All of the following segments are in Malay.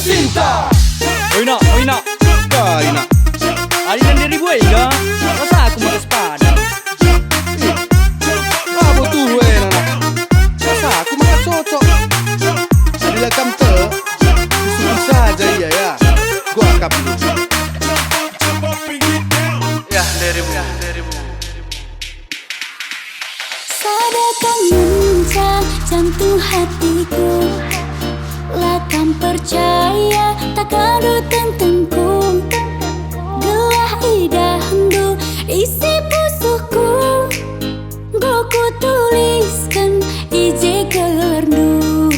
Jacinta. Oi nak, Kau nak hari dan diri gue ya. Masa aku mau sepada. apa tu nak? Masa aku makan cocok. Bila kamu disuruh saja ya. Gua akap dulu. Ya, dirimu. Sadarkan mencang jantung hatiku. Lakam percaya takkan tentengku. Gelah idahmu isi pusuku. Goku tuliskan ije kelernu.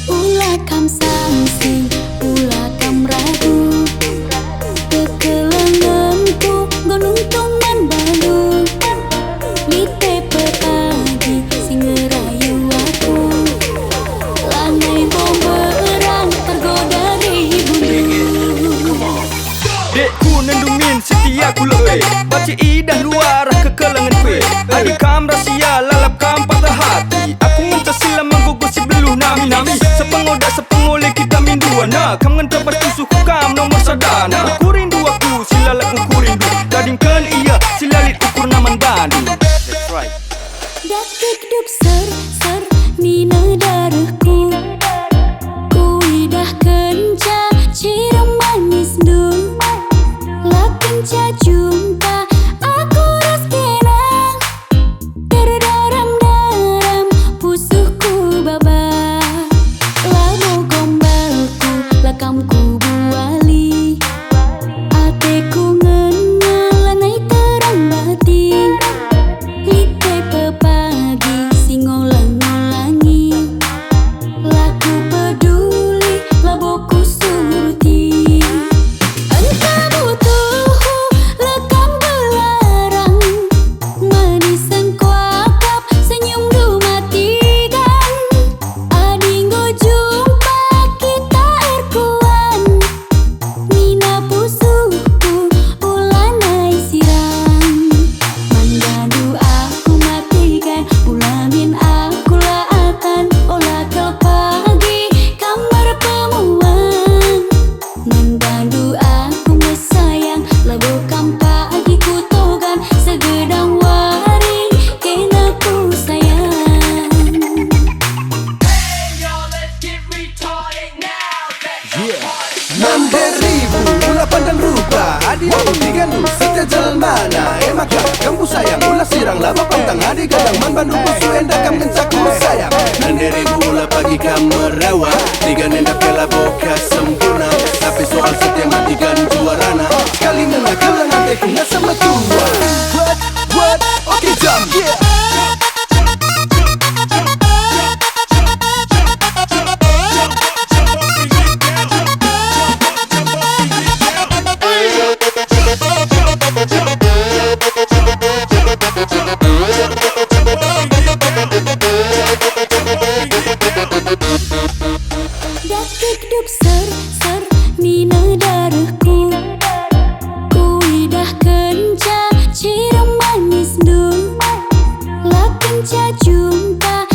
Ulakam samsing, ulakam ragu. Kekelenganku gunung tungan balu. Lite petagi sing ngerayu aku. Lanai bomberang tergoda ribundu. Dekku nendumin setia ku lewe. Baca idah luar kekelangan kue. Adik kam rahsia lalap kam patah hati. Aku minta sila menggugus si beluh nami. Sepengodak sepengoleh kita mindua. Nah, kam ngentah bertusuh kam nomor sadana. Aku rindu aku sila laku ku rindu. Tadingkan iya sila lit ukur naman bandu. That's right. Datik duk ser nina darahku. Kuidah kenca ciram manis du. Lah kenca jumpa aku ras kenang. Terdaram pusuhku babak. Lamu gombalku lakamku buali. Ateku ngenalanai terang batin. Lite pepagi singolang-ngolangi. Laku peduli laboku suruti. Entah butuh lekam belarang. Manisan kuakap senyum du matikan. Adinggo jumpa kita erkuan. Nina pusuku ulanai sirang. Mandandu aku matikan. Ulamin aku laatan. Olah kau pagi kamar pemuan. Mandandu aku mesayang. Labukam pagi kutogan. Segedang waring kena ku sayang. Ribu ulah pandang rupa. Adik aku digandung setiap jalan mana. Maka kamu sayang ulah sirang lama pantang. Adik gadang man bandu pusu endah kam kencaku sayang. Ribu ulah pagi kamu merawat. Digandeng kapela boka sempurna. Tapi soal setia matikan juarana. Sekali menakal nanti kena sama tua. What? Okay jump. Datik duk ser nina darahku. Kuidah kenca ciram manis du. Lah kenca jumpa